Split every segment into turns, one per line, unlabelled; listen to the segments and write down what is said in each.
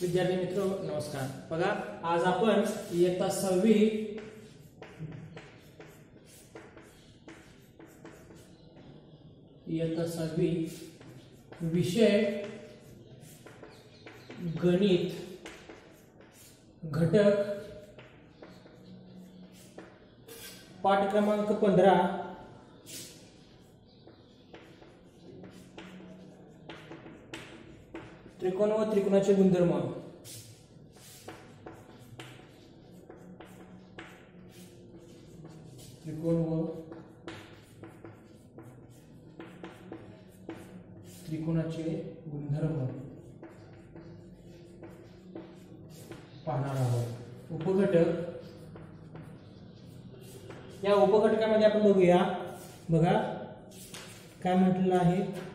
विद्यार्थी मित्र नमस्कार। बघा आज आपण इयत्ता 6वी विषय गणित घटक पाठ क्रमांक 15 त्रिकोण व त्रिकोणाचे गुणधर्म त्रिकोण व त्रिकोणाचे गुणधर्म पाहणार आहोत। उपघटक, या उपघटकामध्ये आपण बघूया। बघा काय म्हटलेलं आहे,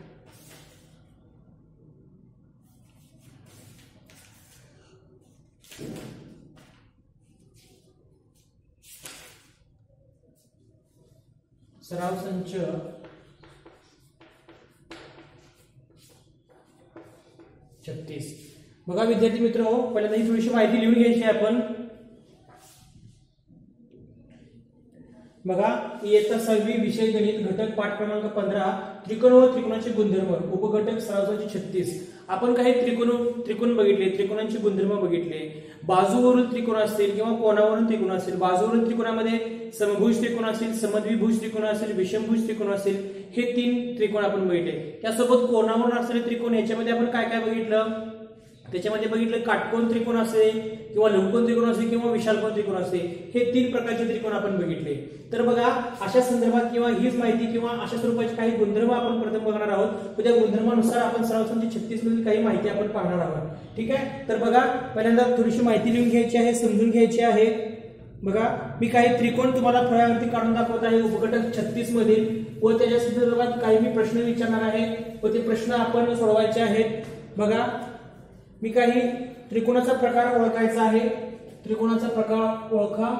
सराव संच छत्तीस। बघा विद्यार्थी मित्रांनो, पहिल्यांदा ही थोडीशी माहिती लिहून घ्यायची आहे आपण। बघा इयत्ता 6वी विषय गणित घटक पाठ क्रमांक 15 त्रिकोण व त्रिकोणाचे गुणधर्म उपघटक सराव संच 36। आपण काही त्रिकोण बघितले, त्रिकोणांचे गुणधर्म बघितले। बाजूवरून त्रिकोण असेल किंवा कोणावरून त्रिकोण असेल, बाजूवरून त्रिकोणामध्ये समभुज त्रिकोण असेल, समद्विभुज त्रिकोण असेल, विषमभुज त्रिकोण असेल, हे 3 त्रिकोण आपण बघितले। त्यासोबत कोणावरून असलेले त्रिकोण, याच्यामध्ये आपण काय काय बघितलं, त्याच्यामध्ये बघितलं काटकोन त्रिकोण असेल किंवा लघुकोन त्रिकोण असेल किंवा विशालकोन त्रिकोण असेल, हे 3 प्रकारचे त्रिकोण आपण बघितले। तर बघा अशा संदर्भात किंवा हीच माहिती किंवा अशा स्वरूपाचे काही गुणधर्म आपण प्रथम बघणार आहोत। त्या गुणधर्मानुसार आपण सराव संच 36 मधील काही माहिती आपण पाहणार आहोत। ठीक आहे, तर बघा पहिल्यांदा थोडीशी माहिती लिहून घ्यायची आहे, समजून घ्यायची आहे। बघा मी काही त्रिकोण तुम्हाला फळ्यावरती काढून दाखवत आहे उपघटक 36 मधील, व त्याच्या संदर्भात काही मी प्रश्न विचारणार आहे व ते प्रश्न आपण सोडवायचे आहेत। बघा मी काही त्रिकोणाचा प्रकार ओळखायचा आहे, त्रिकोणाचा प्रकार ओळखा।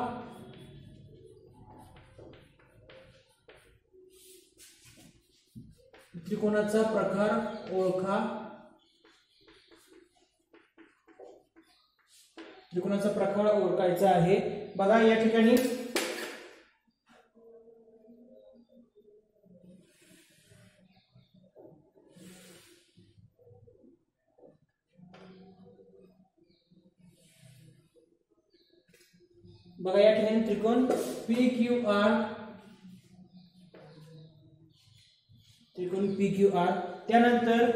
त्रिकोणाचा प्रकार ओळखा, त्रिकोणाचा प्रकार ओळखायचा आहे। बघा या ठिकाणी बघा या ठिकाणी त्रिकोण PQR, त्रिकोण PQR, त्यानंतर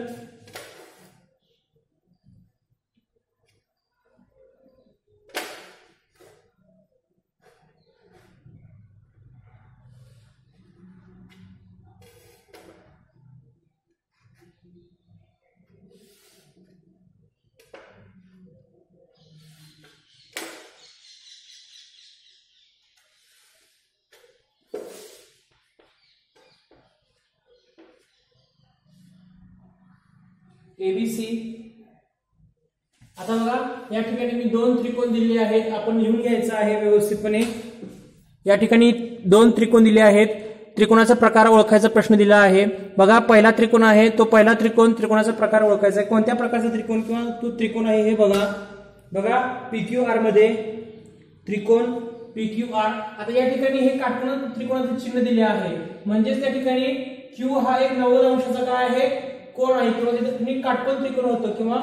ABC। आता बघा या ठिकाणी मी 2 त्रिकोण दिले आहेत, आपण लिहून घ्यायचं आहे व्यवस्थितपणे। या ठिकाणी 2 त्रिकोण दिले आहेत, त्रिकोणाचा प्रकार ओळखायचा प्रश्न दिला आहे। बघा पहिला त्रिकोण आहे, तो पहिला त्रिकोण त्रिकोणाचा प्रकार ओळखायचा आहे। कोणत्या प्रकारचा त्रिकोण किंवा तो त्रिकोण आहे हे बघा। बघा PQR मध्ये त्रिकोण PQR। आता या ठिकाणी हे काटकोन त्रिकोणाचे चिन्ह दिले आहे, म्हणजेच त्या ठिकाणी Q हा एक 90 अंशाचा काय आहे, कोण आहे, किंवा तिथे काटकोन त्रिकोण होतं किंवा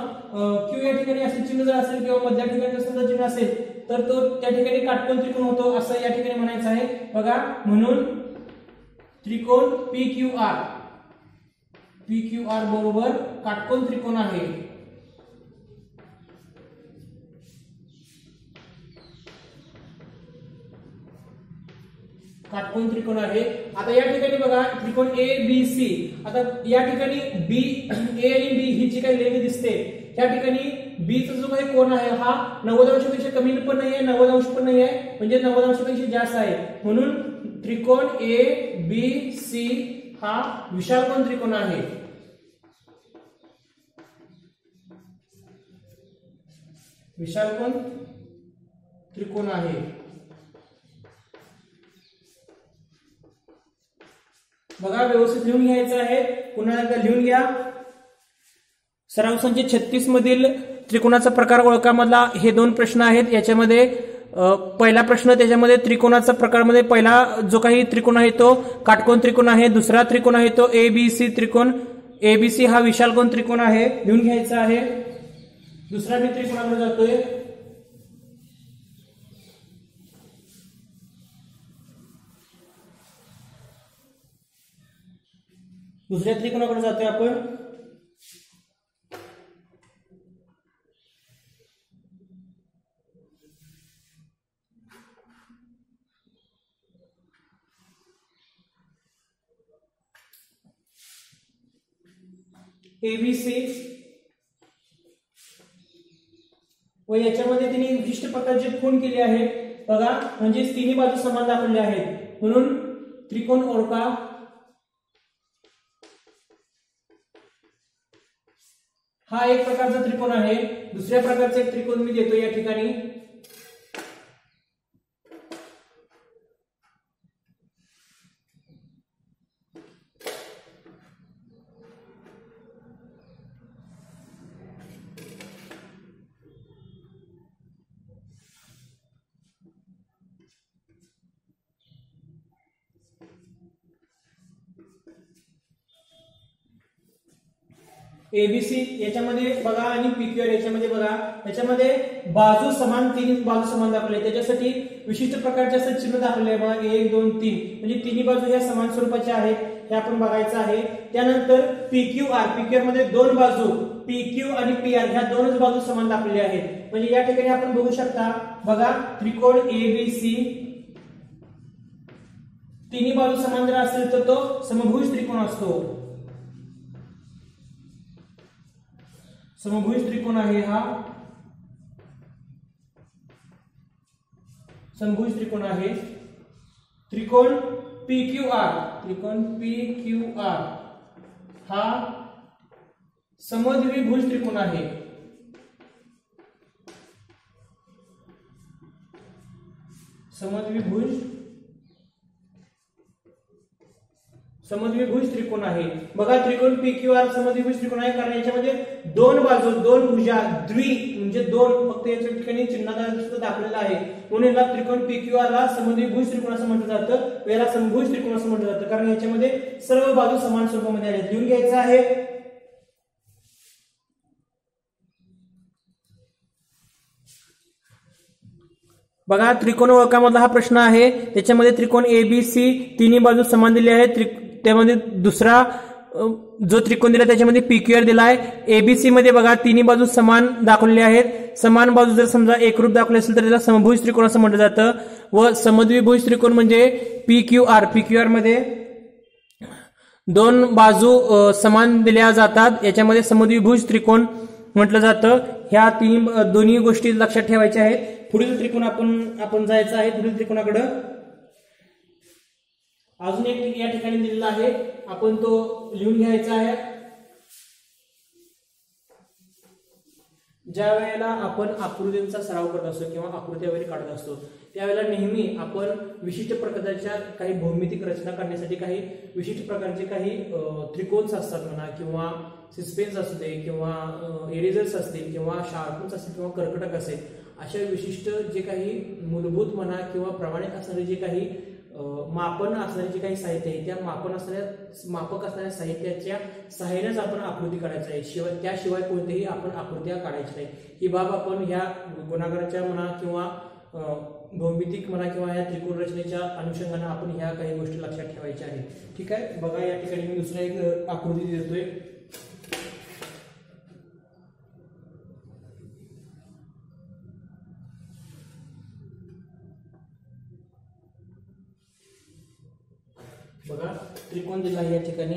Q या ठिकाणी असे चिन्ह जर असेल किंवा मध्य ठिकाणी जर चिन्ह असेल तर तो त्या ठिकाणी काटकोन त्रिकोण होतो असं या ठिकाणी म्हणायचं आहे। बघा म्हणून त्रिकोण PQR बरोबर काटकोन त्रिकोण आहे। काटकोन त्रिकोण आहे। आता या ठिकाणी बघा त्रिकोण ABC। आता या ठिकाणी A आणि B ही जी काही लेंथ दिसते, त्या ठिकाणी B चा जो काही कोन आहे हा 90 अंशापेक्षा कमी पण नाही आहे, 90 अंश पण नाही आहे, म्हणजे 90 अंशापेक्षा जास्त आहे। म्हणून त्रिकोण ABC हा विशालकोन त्रिकोण आहे। विशालकोन त्रिकोण आहे। बघा व्यवस्थित लिहून घ्यायचं आहे, पुन्हा एकदा लिहून घ्या। सराव संच 36 मधील त्रिकोणाचा प्रकार ओळखा मधला हे 2 प्रश्न आहेत। याच्यामध्ये पहिला प्रश्न त्याच्यामध्ये त्रिकोणाचा प्रकारमध्ये पहिला जो काही त्रिकोण आहे तो काटकोन त्रिकोण आहे। दुसरा त्रिकोण आहे तो एबीसी त्रिकोण। एबीसी हा विशालकोन त्रिकोण आहे, लिहून घ्यायचा आहे। दुसरा मी त्रिकोणाकडे जातोय। दुसऱ्या त्रिकोणाकडे जातोय आपण। एबीसी व याच्यामध्ये तिने विशिष्ट प्रकारचे कोन केले आहे बघा, म्हणजे तिन्ही बाजू समान दाखवल्या आहेत म्हणून त्रिकोण ओळखा। हा एक प्रकारचा त्रिकोण आहे। दुसऱ्या प्रकारचा एक त्रिकोण मी देतो या ठिकाणी। एबीसी याच्यामध्ये बघा आणि पीक्यूआर याच्यामध्ये बघा, याच्यामध्ये बाजू समान, तिन्ही बाजू समान दाखवले, त्याच्यासाठी विशिष्ट प्रकारचे असं चिन्ह दाखवले आहे बघा, 1 2 3, म्हणजे तिन्ही बाजू ह्या समान स्वरूपाच्या आहेत, हे आपण बघायचं आहे। त्यानंतर पीक्यूआर, पीक्यूआर मध्ये 2 बाजू पीक्यू आणि पीआर ह्या 2च बाजू समान दाखवल्या आहेत, म्हणजे या ठिकाणी आपण बघू शकता बघा, त्रिकोण एबीसी तिन्ही बाजू समान जर असेल तर तो समभुज त्रिकोण असतो। समभुज त्रिकोण आहे हा, समभुज त्रिकोण आहे। त्रिकोण पीक्यूआर, त्रिकोण पीक्यूआर हा समद्विभुज त्रिकोण आहे। समद्विभुज त्रिकोण आहे बघा। त्रिकोण पीक्यूआर समद्विभुज त्रिकोण आहे कारण याच्यामध्ये 2 बाजू, 2 भुजा, द्वि म्हणजे 2, फक्त याच्या ठिकाणी चिन्हाद्वारे दाखवलेलं आहे, म्हणून याला त्रिकोण पीक्यूआर ला समद्विभुज त्रिकोण असं म्हटलं जातं, याला समभुज त्रिकोण असं म्हटलं जातं कारण याच्यामध्ये सर्व बाजू समान स्वरूपामध्ये आहेत, लिहून घ्यायचं आहे। बघा त्रिकोण ओळखामधला हा प्रश्न आहे, त्याच्यामध्ये त्रिकोण एबीसी तिन्ही बाजू समान दिले आहेत, त्यामध्ये दुसरा जो त्रिकोण दिला त्याच्यामध्ये पीक्यूआर दिलाय। एबीसी मध्ये बघा तिन्ही बाजू समान दाखवलेल्या आहेत, समान बाजू जर समजा एकरूप दाखवले असेल तर त्याला समभुज त्रिकोण असं म्हटलं जातं, व समद्विभुज त्रिकोण म्हणजे पीक्यूआर, पीक्यूआर मध्ये 2 बाजू समान दिल्या जातात, याच्यामध्ये समद्विभुज त्रिकोण म्हटलं जातं। ह्या दोन्ही गोष्टी लक्षात ठेवायच्या आहेत। पुढील त्रिकोण आपण जायचं आहे, पुढील त्रिकोणाकडे अजून एक या ठिकाणी दिलेला आहे, आपण तो लिहून घ्यायचा आहे। ज्या वेळेला आपण आकृतींचा सराव करत असतो किंवा आकृत्या वगैरे काढत असतो त्यावेळेला नेहमी आपण विशिष्ट प्रकारच्या काही भौमितिक रचना करण्यासाठी काही विशिष्ट प्रकारचे काही त्रिकोण असतात म्हणा, किंवा सिस्पेन्स असू दे, किंवा इरेजर्स असतील, किंवा शार्पन्स असतील, किंवा कर्कटक असेल, अशा विशिष्ट जे काही मूलभूत म्हणा किंवा प्रमाणित असणारे जे काही मापन असणारे जे काही साहित्य आहे, त्या मापक असणाऱ्या साहित्याच्या सहाय्यानेच आपण आकृती काढायची आहे, त्याशिवाय कोणतेही आपण आकृत्या काढायची नाही। ही बाब आपण ह्या गुणाकाराच्या म्हणा किंवा भौमितिक म्हणा किंवा या त्रिकोण रचनेच्या अनुषंगाने आपण ह्या काही गोष्टी लक्षात ठेवायच्या आहेत। ठीक आहे, बघा या ठिकाणी मी दुसरा एक आकृती देतोय। बघा त्रिकोण दिला आहे, या ठिकाणी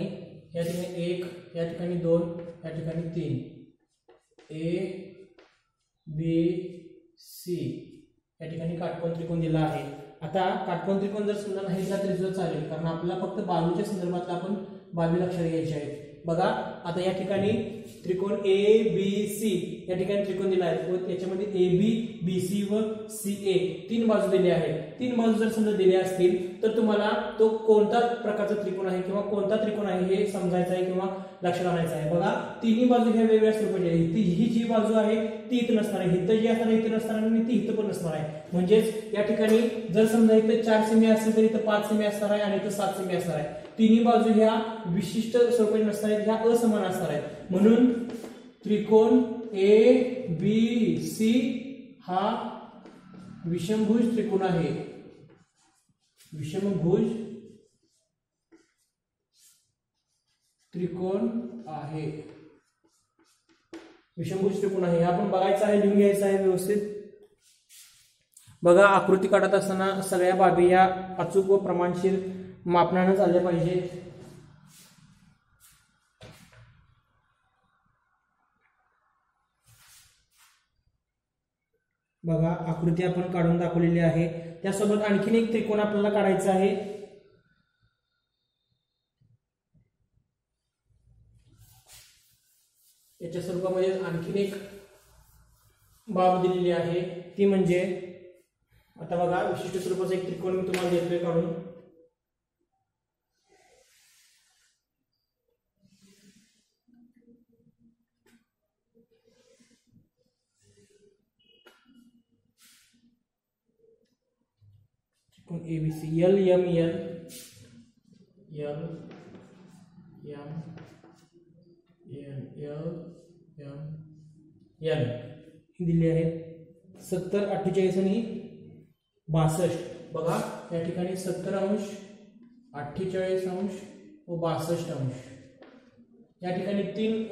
1, या ठिकाणी 2, या ठिकाणी 3, ए बी सी या ठिकाणी काटकोन त्रिकोण दिला आहे। आता काटकोन त्रिकोण जर समजा नाही दिला तरी सुद्धा चालेल, कारण आपल्याला फक्त बाजूच्या संदर्भात आपण बाबी लक्षात घ्यायच्या आहेत। बघा आता या ठिकाणी त्रिकोण ABC या ठिकाणी त्रिकोण दिला आहे व त्याच्यामध्ये AB BC व CA तीन बाजू दिल्या आहेत. तीन बाजू जर समजा दिल्या असतील तर तुम्हाला तो कोणता प्रकारचा त्रिकोण आहे किंवा कोणता त्रिकोण आहे हे समजायचं आहे किंवा लक्षात आणायचं आहे. बघा तिन्ही बाजू ह्या वेगवेगळ्या स्वरूपाची आहेत. ही जी बाजू आहे ती इथं नसणार आहे, इथं जी असणार आहे इथं नसणार आणि ती इथं पण नसणार आहे. म्हणजेच या ठिकाणी जर समजा इथं 4 सेमी असेल तर इथं 5 सेमी असणार आहे आणि इथं 7 सेमी असणार आहे. तिन्ही बाजू ह्या विशिष्ट स्वरूपाच्या नसणार आहेत, ह्या असमान असणार आहेत. म्हणून त्रिकोण ABC हा विषमभुज त्रिकोण आहे. विषमभुज त्रिकोण आहे. विषमभुज त्रिकोण आहे. आपण बघायचं आहे, लिहून घ्यायचं आहे व्यवस्थित. बघा आकृती काढत असताना सगळ्या बाबी या अचूक व प्रमाणशीर मापनाने चालल्या पाहिजे. बघा आकृती आपण काढून दाखवलेली आहे. त्यासोबत आणखीन एक त्रिकोण आपल्याला काढायचा आहे. याच्या स्वरूपामध्ये आणखीन एक बाब दिलेली आहे ती म्हणजे आता बघा विशिष्ट स्वरूपाचा एक त्रिकोण मी तुम्हाला देतोय काढून. ABC LMN दिले आहेत 70, 48 आणि 62. बघा या ठिकाणी 70 अंश, 48 अंश व 62 अंश या ठिकाणी तीन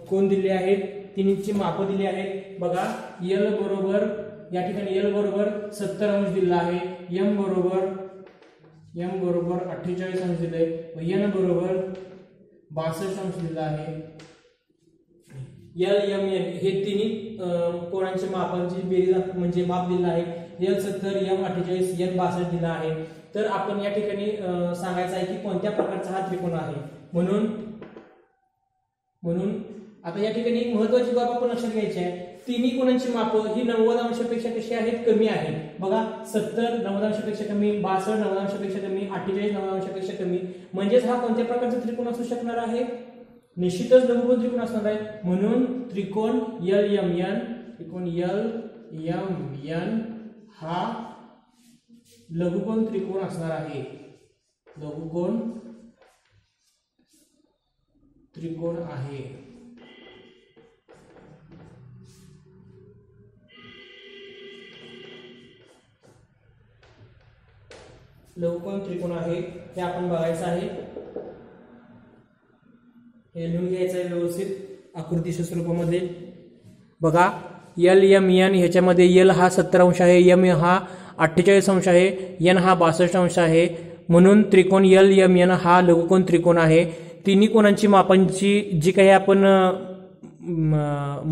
कोण दिले आहेत, तिन्हीची माप दिली आहेत. बघा L बरोबर या ठिकाणी L बरोबर 70 अंश दिला आहे, M बरोबर 48 अंश दिले व N बरोबर 62 अंश दिला आहे. LMN हे तिन्ही कोणांच्या मापांची बेरीज म्हणजे माप दिला आहे. L 70, M 48, N 62 दिला आहे. तर आपण या ठिकाणी सांगायचं आहे की कोणत्या प्रकारचा हा त्रिकोण आहे. म्हणून आता या ठिकाणी एक महत्त्वाची बाब आपण लक्षात घ्यायची आहे. तिन्ही कोणांची माप ही 90 अंशापेक्षा कशी आहेत, कमी आहेत. बघा 70 90 अंशापेक्षा कमी, 62 90 अंशापेक्षा कमी, 48 90 अंशापेक्षा कमी. म्हणजेच हा कोणत्या प्रकारचा त्रिकोण असू शकणार आहे, निश्चितच लघुकोन त्रिकोण असणार आहे. म्हणून त्रिकोण LMN हा लघुकोन त्रिकोण असणार आहे. लघुकोन त्रिकोण आहे. लघुकोन त्रिकोण आहे हे आपण बघायचं आहे. हे लिहून घ्यायचं आहे व्यवस्थित आकृतीच्या स्वरूपामध्ये. बघा LMN ह्याच्यामध्ये L हा 70 अंश आहे, M हा 48 अंश आहे, N हा 62 अंश आहे. म्हणून त्रिकोण LMN हा लघुकोन त्रिकोण आहे. तिन्ही कोणांची मापांची जी काही आपण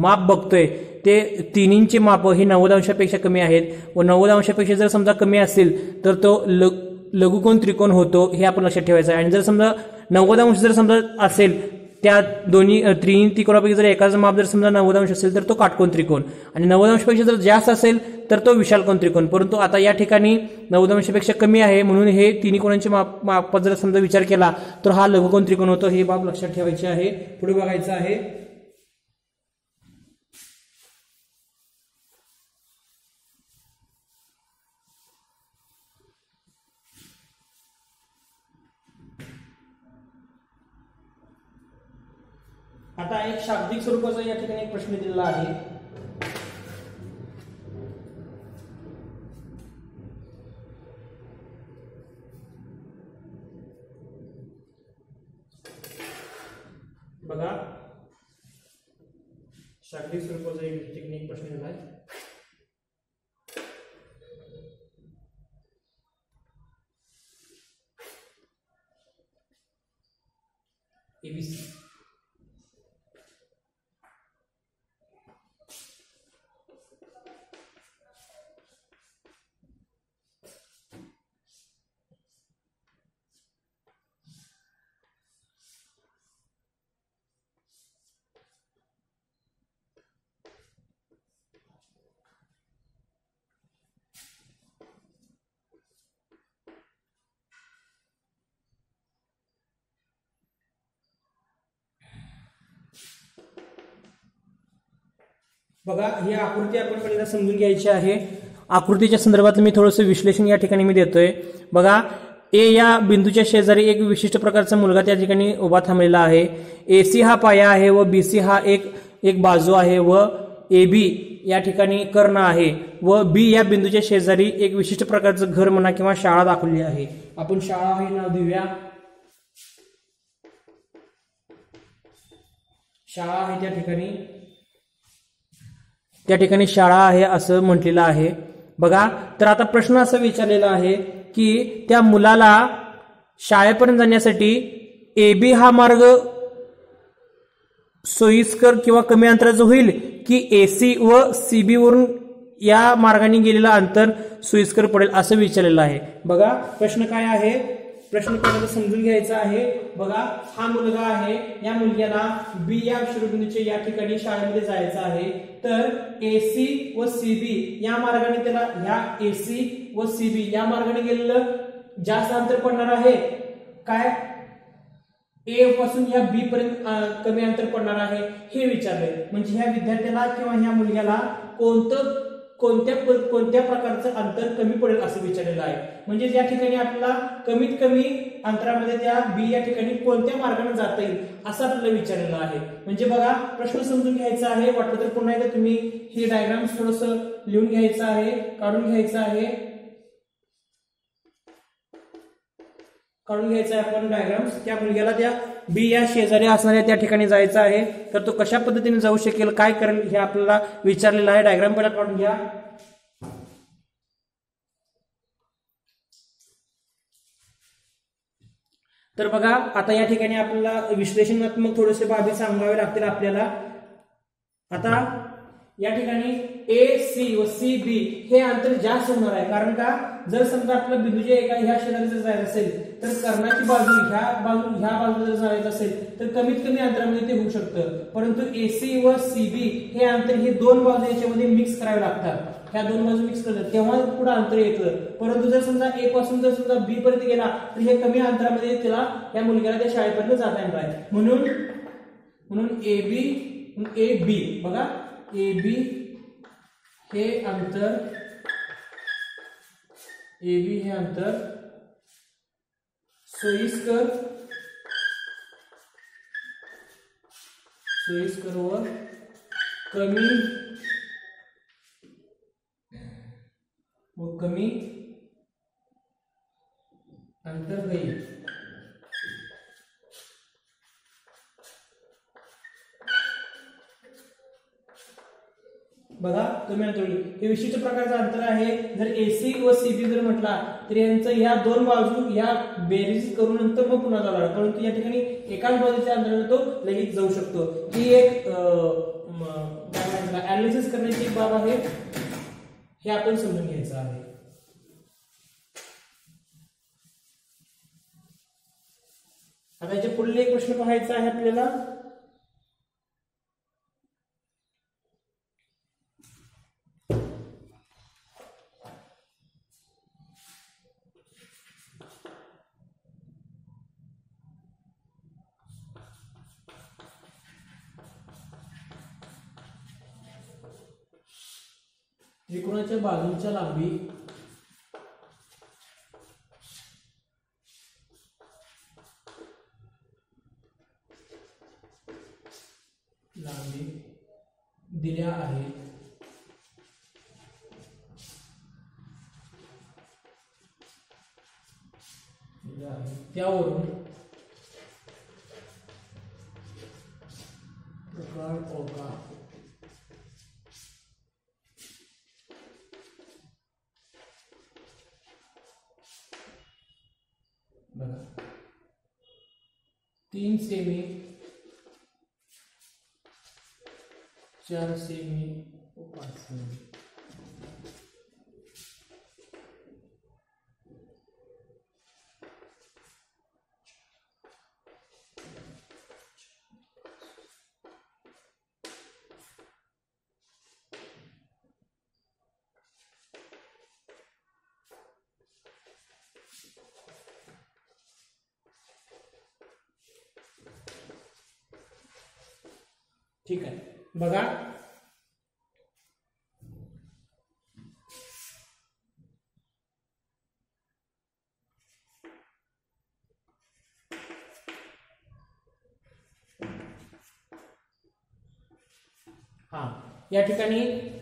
माप बघतोय ते तिन्हींचे माप ही 90 अंशापेक्षा कमी आहेत व 90 अंशापेक्षा जर समजा कमी असेल तर तो लघुकोन त्रिकोण होतो, हे आपण लक्षात ठेवायचं आहे. आणि जर समजा 90 अंश जर समजा असेल त्या दोन्ही तिन्ही त्रिकोणापैकी जर एकाचा माप जर समजा 90 अंश असेल तर तो काटकोन त्रिकोण आणि 90 अंशापेक्षा जर जास्त असेल तर तो विशालकोन त्रिकोण. परंतु आता या ठिकाणी 90 अंशापेक्षा कमी आहे म्हणून हे तिन्ही कोणांचे माप जर समजा विचार केला तर हा लघुकोन त्रिकोण होतो. हे बाब लक्षात ठेवायचे आहे. पुढे बघायचं आहे. आता एक शाब्दिक स्वरूपाचा या ठिकाणी एक प्रश्न दिलेला आहे. बघा शाब्दिक स्वरूपाचा एक ठिकाणी एक प्रश्न दिला आहे. ABC बघा ही आकृती आपण पहिल्यांदा समजून घ्यायची आहे. आकृतीच्या संदर्भात मी थोडंसं विश्लेषण या ठिकाणी मी देतोय. बघा ए या बिंदूच्या शेजारी एक विशिष्ट प्रकारचा मुलगा त्या ठिकाणी उभा थांबलेला आहे. एसी हा पाया आहे व बीसी हा एक बाजू आहे व एबी या ठिकाणी कर्ण आहे व बी या बिंदूच्या शेजारी एक विशिष्ट प्रकारचं घर म्हणा किंवा शाळा दाखवली आहे. आपण शाळा हे नाव देऊया. शाळा आहे त्या ठिकाणी शाळा आहे असं म्हटलेलं आहे. बघा तर आता प्रश्न असा विचारलेला आहे की त्या मुलाला शाळेपर्यंत जाण्यासाठी एबी हा मार्ग सोयीस्कर किंवा कमी अंतराचा होईल की एसी व सीबी वरून या मार्गाने गेलेलं अंतर सोयीस्कर पडेल असं विचारलेलं आहे. बघा प्रश्न काय आहे, प्रश्न पहिल्यांदा समजून घ्यायचा आहे. बघा हा मुलगा आहे, या मुलग्याला बी या शिरोबिंदूच्या या ठिकाणी शाळेमध्ये जायचं आहे. तर एसी व सीबी या मार्गाने त्याला ह्या एसी व सीबी या मार्गाने गेलेलं जास्त अंतर पडणार आहे काय ए पासून ह्या बी पर्यंत कमी अंतर पडणार आहे हे विचारले. म्हणजे ह्या विद्यार्थ्याला किंवा ह्या मुलग्याला कोणत्या प्रकारचं अंतर कमी पडेल असं विचारलेलं आहे. म्हणजे या ठिकाणी आपल्याला कमीत कमी अंतरामध्ये त्या बी या ठिकाणी कोणत्या मार्गाने जाता येईल असं आपल्याला विचारलेलं आहे. म्हणजे बघा प्रश्न समजून घ्यायचा आहे. वाटलं तर पुन्हा एकदा तुम्ही ही डायग्राम थोडंसं लिहून घ्यायचं आहे, काढून घ्यायचं आहे. आपण डायग्राम्स. त्या मुलग्याला त्या बी या शेजारी असणाऱ्या त्या ठिकाणी जायचं आहे. तर तो कशा पद्धतीने जाऊ शकेल, काय करेल हे आपल्याला विचारलेलं आहे. डायग्राम पहिला काढून घ्या. तर बघा आता या ठिकाणी आपल्याला विश्लेषणात्मक थोडेसे बाबी सांगावे लागतील आपल्याला. आता या ठिकाणी ए सी व सी बी हे अंतर जास्त होणार आहे. कारण का, जर समजा आपल्या बिंदूच्या एका ह्या शेजारी जर जायचं असेल तर कर्णाची बाजू ह्या बाजूला जर जायचं असेल तर कमीत कमी अंतरामध्ये ते होऊ शकतं. परंतु एसी व सीबी हे अंतर हे दोन बाजू याच्यामध्ये मिक्स करावे लागतात. ह्या दोन बाजू मिक्स करतात तेव्हा पुढे अंतर येतं. परंतु जर समजा ए पासून जर समजा बी पर्यंत गेला तर हे कमी अंतरामध्ये त्याला या मुलग्याला त्या शाळेपर्यंत जाता येणार आहे. म्हणून ए बी बघा ए बी हे अंतर सोयीस्कर व कमी अंतर होईल. बघा कमी अंतर होईल. हे विशिष्ट प्रकारचं अंतर आहे. जर एसी व सीबी जर म्हटला तर यांचं ह्या दोन बाजू या बेरीज करून नंतर मग पुन्हा जाणार. परंतु या ठिकाणी एकाच बाजूच्या अंतराने तो लगेच जाऊ शकतो. ही एक अनालिसिस करण्याची एक बाब आहे, हे आपण समजून घ्यायचं आहे. आता याच्या पुढील एक प्रश्न पाहायचा आहे आपल्याला. त्रिकोणाच्या बाजूंच्या लांबी दिल्या आहेत. त्यावरून प्रकार अवकाश बघा 3 सेमी 4 सेमी 5 सेमी ठीक आहे. बघा हा या ठिकाणी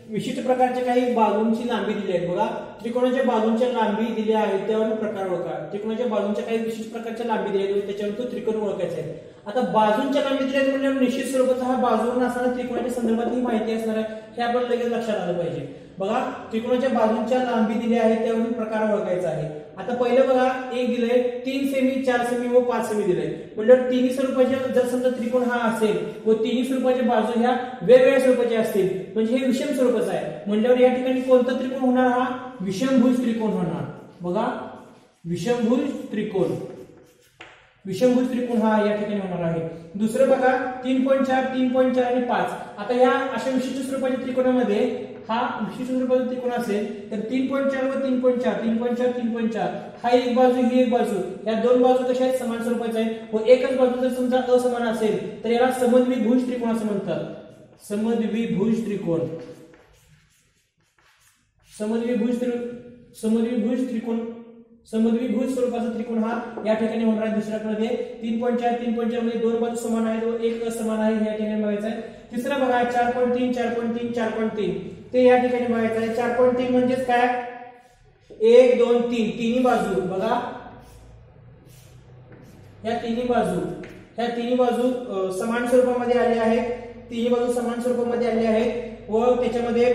विशिष्ट प्रकारच्या काही बाजूंची लांबी दिली आहे बघा. त्रिकोणाच्या बाजूंच्या लांबी दिल्या आहेत त्यावर प्रकार ओळखा. त्रिकोणाच्या बाजूंच्या काही विशिष्ट प्रकारच्या लांबी दिल्या आहेत त्याच्यावर तो त्रिकोण ओळखायचा आहे. आता बाजूंच्या लांबी दिल्या आहेत म्हणजे निश्चित स्वरूपाचा हा बाजूवरून असणारा त्रिकोणाच्या संदर्भात ही माहिती असणार आहे हे आपण लगेच लक्षात आलं पाहिजे. बघा त्रिकोणाच्या बाजूंच्या लांबी दिल्या आहेत त्यावरून प्रकार ओळखायचा आहे. आता पहिलं बघा एक दिलंय 3 सेमी 4 सेमी व 5 सेमी दिलंय म्हणजे तिन्ही स्वरूपाचे जर समजा त्रिकोण हा असेल व तिन्ही स्वरूपाच्या बाजू ह्या वेगवेगळ्या स्वरूपाच्या असतील म्हणजे हे विषम स्वरूपाचं आहे म्हणल्यावर या ठिकाणी कोणता त्रिकोण होणार हा विषमभुज त्रिकोण होणार. बघा विषमभुज त्रिकोण हा या ठिकाणी होणार आहे. दुसरं बघा 3.4 3.4 आणि 5. आता या अशा विशिष्ट स्वरूपाच्या त्रिकोणामध्ये हा विशिष्ट स्वरूपाचा त्रिकोण असेल तर 3.4 व 3.4 3.4 3.4 हा एक बाजू ही एक बाजू या दोन बाजू कशा आहेत समान स्वरूपाच्या आहेत व एकच बाजू जर समजा असमान असेल तर याला समद्विभुज त्रिकोण असं म्हणतात. समद्विभुज त्रिकोण समद्विभुज स्वरूपाचा त्रिकोण हा या ठिकाणी होणार आहे. दुसऱ्यामध्ये 3.4 3.4 मध्ये दोन बाजू समान आहेत व एक असमान आहे हे या ठिकाणी बघायचं आहे. तिसरा बघा 4.3 4.3 4.3 ते या ठिकाणी बघायचं आहे. 4.3 म्हणजेच काय 1 2 3 तिन्ही बाजू बघा या तिन्ही बाजू समान स्वरूपामध्ये आले आहेत. तिन्ही बाजू समान स्वरूपामध्ये आले आहेत व त्याच्यामध्ये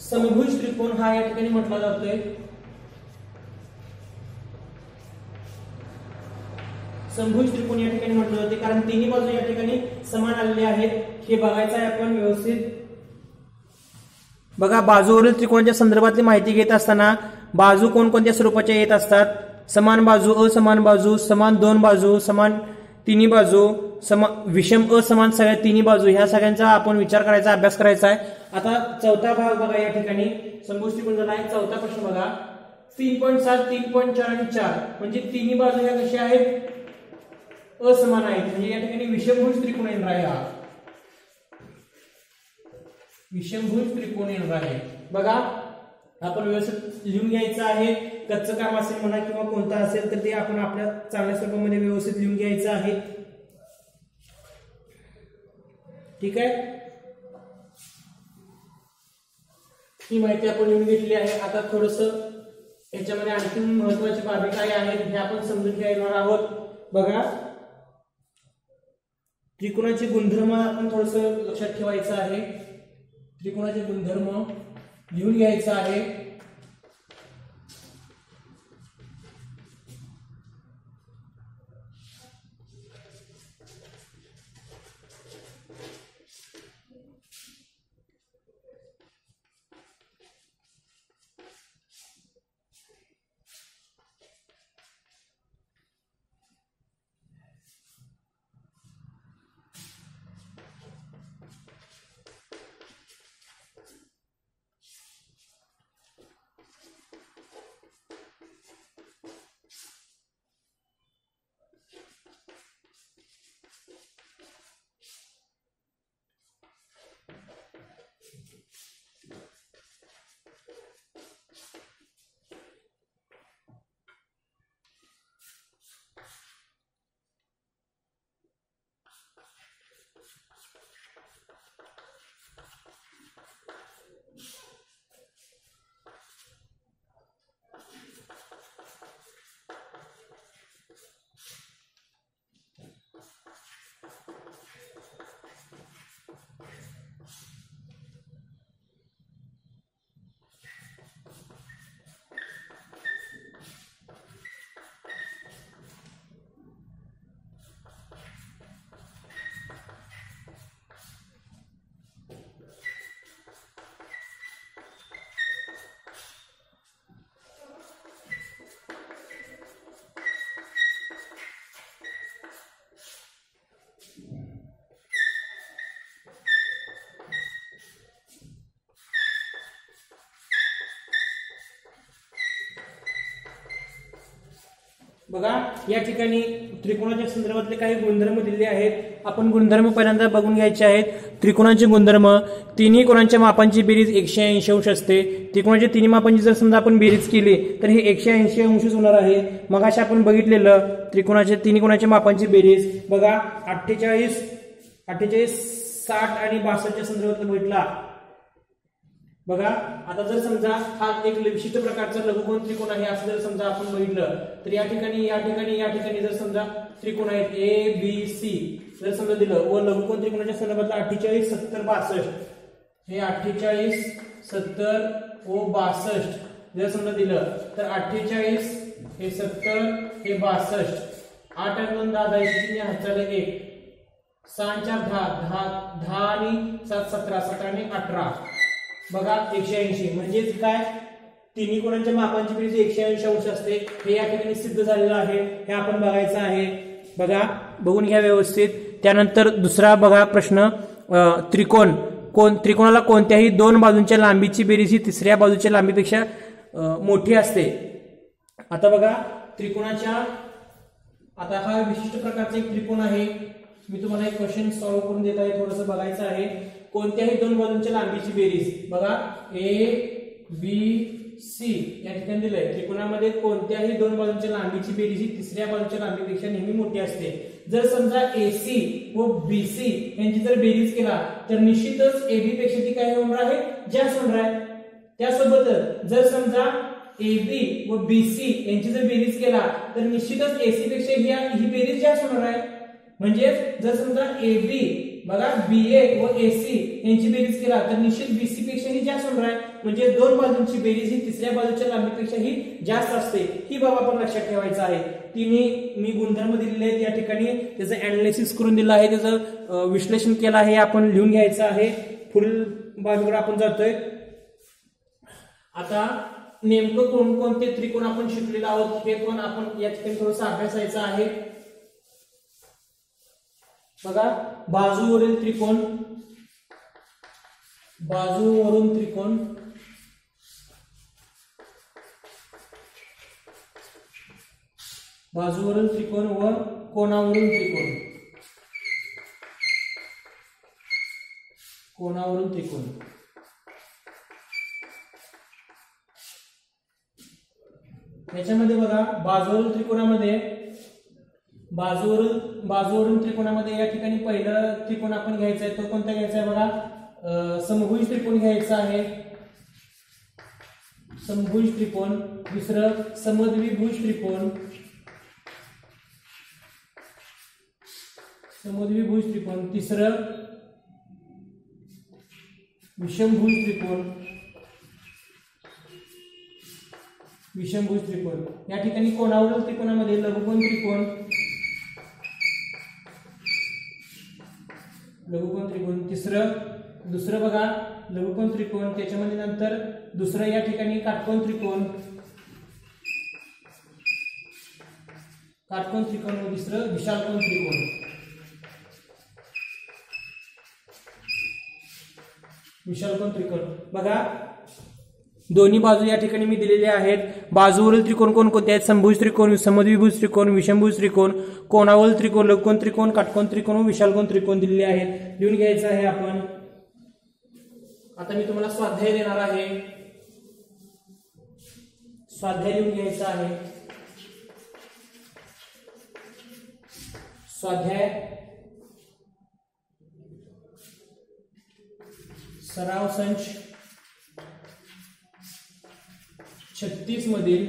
समभुज त्रिकोण हा या ठिकाणी म्हटला जातोय. समभुज त्रिकोण या ठिकाणी म्हटलं जाते कारण तिन्ही बाजू या ठिकाणी समान आलेले आहेत हे बघायचं आहे आपण व्यवस्थित. बघा बाजूवरील त्रिकोणाच्या संदर्भातली माहिती घेत असताना बाजू कोणकोणत्या स्वरूपाच्या येत असतात. समान बाजू असमान बाजू समान दोन बाजू समान तिन्ही बाजू विषम असमान सगळ्या तिन्ही बाजू ह्या सगळ्यांचा आपण विचार करायचा अभ्यास करायचा आहे. आता चौथा भाग बघा या ठिकाणी समभुज त्रिकोण झाला आहे. चौथा प्रश्न बघा 3.7 3.4 आणि 4 म्हणजे तिन्ही बाजू ह्या कशा आहेत असमान आहेत म्हणजे या ठिकाणी विषमभुज त्रिकोण येणार आहे. हा विषमभुज त्रिकोण येणार आहे. बघा आपण व्यवस्थित लिहून घ्यायचं आहे. कच्चं काम असेल म्हणा किंवा कोणता असेल तर ते आपण आपल्या चांगल्या स्वरूपामध्ये व्यवस्थित लिहून घ्यायचं आहे. ठीक आहे ही माहिती आपण लिहून घेतली आहे. आता थोडस याच्यामध्ये आणखी महत्वाची बाबी काय आहेत हे आपण समजून घेणार आहोत. बघा त्रिकोणाचे गुणधर्म आपण थोडस लक्षात ठेवायचं आहे. त्रिकोणाचे गुणधर्म लिहून घ्यायचं आहे. बघा या ठिकाणी त्रिकोणाच्या संदर्भातले काही गुणधर्म दिले आहेत. आपण गुणधर्म पहिल्यांदा बघून घ्यायचे आहेत. त्रिकोणाचे गुणधर्म तिन्ही कोणांच्या मापांची बेरीज 180 अंश असते. त्रिकोणाच्या तिन्ही मापांची जर समजा आपण बेरीज केली तर हे 180 अंशच होणार आहे. मग अशा आपण बघितलेलं त्रिकोणाच्या तिन्ही कोणाच्या मापांची बेरीज बघा 48 60 आणि 62च्या संदर्भात बघितला बघा. आता जर समजा हा एक विशिष्ट प्रकारचा लघुकोन त्रिकोण आहे असं जर समजा आपण बघितलं तर या ठिकाणी जर समजा त्रिकोण आहेत ए बी सी जर समजा दिलं व लघुकोन त्रिकोणाच्या संदर्भातला 48 70 62 हे 48 70 व 62 जर समजा दिलं तर 48 हे 70 हे 62 8 आणि 2 10 10 हाताला 1 6 4 10 10 आणि 7 17 17 आणि 18 बघा 180 म्हणजेच काय तिन्ही कोणांच्या मापांची बेरीज 180 अंश असते. हे या ठिकाणी सिद्ध झालेलं आहे. हे आपण बघायचं आहे. बघा बघून घ्या व्यवस्थित. त्यानंतर दुसरा बघा प्रश्न त्रिकोणाला कोणत्याही दोन बाजूंच्या लांबीची बेरीज ही तिसऱ्या बाजूच्या लांबीपेक्षा मोठी असते. आता बघा त्रिकोणाच्या आता हा विशिष्ट प्रकारचा एक त्रिकोण आहे. मी तुम्हाला एक क्वेश्चन सॉल्व्ह करून देत आहे. थोडंसं बघायचं आहे. कोणत्याही दोन बाजूंच्या लांबीची बेरीज बघा ए बी सी या ठिकाणी दिलंय. त्रिकोणामध्ये कोणत्याही दोन बाजूंच्या लांबीची बेरीज ही तिसऱ्या बाजूच्या लांबीपेक्षा नेहमी मोठी असते. जर समजा AC व BC यांची जर बेरीज केला तर निश्चितच AB पेक्षा ती काय होणार आहे जास्त होणार आहे. त्यासोबतच जर समजा AB व BC यांची जर बेरीज केला तर निश्चितच AC पेक्षा ही बेरीज जास्त होणार आहे. म्हणजे जर समजा AB बघा BA व AC यांची बेरीज केला तर निश्चित BC पेक्षा ही जास्त होणार आहे. म्हणजे दोन बाजूंची बेरीज ही तिसऱ्या बाजूच्या लांबीपेक्षा ही जास्त असते. ही बाब आपण लक्षात ठेवायचं आहे. तिन्ही मी गुणधर्म दिलेले आहेत या ठिकाणी. त्याचं अनालिसिस करून दिलं आहे. त्याचं विश्लेषण केलं आहे. आपण लिहून घ्यायचं आहे. पुढील बाजूकडे आपण जातोय. आता नेमकं कोणकोणते त्रिकोण आपण शिकलेलो आहोत हे पण आपण या ठिकाणी थोडंसं अभ्यासायचं आहे. बघा बाजूवरील त्रिकोण बाजूवरून त्रिकोण बाजूवरील त्रिकोण व कोणावरील त्रिकोण कोणावरील त्रिकोण याच्यामध्ये बघा बाजूवरील त्रिकोणामध्ये या ठिकाणी पहिलं त्रिकोण आपण घ्यायचा आहे. तो कोणता घ्यायचा आहे बघा समभुज त्रिकोण घ्यायचा आहे. समभुज त्रिकोण. दुसरं समद्विभुज त्रिकोण तिसरं विषमभुज त्रिकोण या ठिकाणी कोणावरील त्रिकोणामध्ये लघुकोन त्रिकोण दुसरं बघा लघुकोन त्रिकोण. त्याच्यामध्ये नंतर दुसरं या ठिकाणी काटकोन त्रिकोण व तिसरं विशालकोन त्रिकोण बघा दोन्ही बाजू या ठिकाणी मी दिलेल्या आहेत. बाजूवरील त्रिकोण कोणकोणते आहेत? समभुज त्रिकोण, समद्विभुज त्रिकोण, विषमभुज त्रिकोण, कोणावरील त्रिकोण, लघुकोन त्रिकोण, काटकोन त्रिकोण व विशालकोन त्रिकोण दिलेले आहेत. लिहून घ्यायचं आहे आपण. आता मी तुम्हाला स्वाध्याय देणार आहे. स्वाध्याय लिहून घ्यायचा आहे. स्वाध्याय सराव संच 36 मधील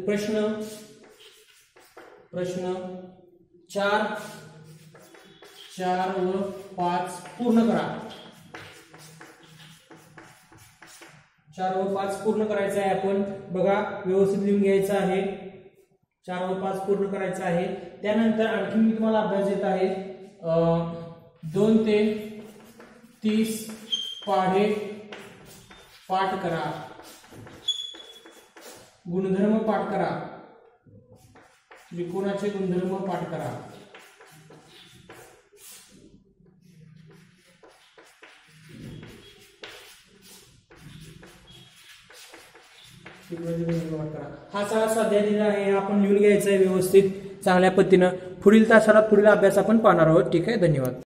प्रश्न 4 व 5 पूर्ण करा. 4 व 5 पूर्ण करायचं आहे आपण. बघा व्यवस्थित लिहून घ्यायचं आहे. 4 व 5 पूर्ण करायचं आहे. त्यानंतर आणखी मी तुम्हाला अभ्यास देत आहे. 2 ते 30 पाढे पाठ करा. गुणधर्म पाठ करा. त्रिकोणाचे गुणधर्म पाठ करा. हा सगळा स्वाध्याय दिला आहे. आपण लिहून घ्यायचा आहे व्यवस्थित चांगल्या पद्धतीनं. पुढील तासाला पुढील अभ्यास आपण पाहणार आहोत. ठीक आहे. धन्यवाद.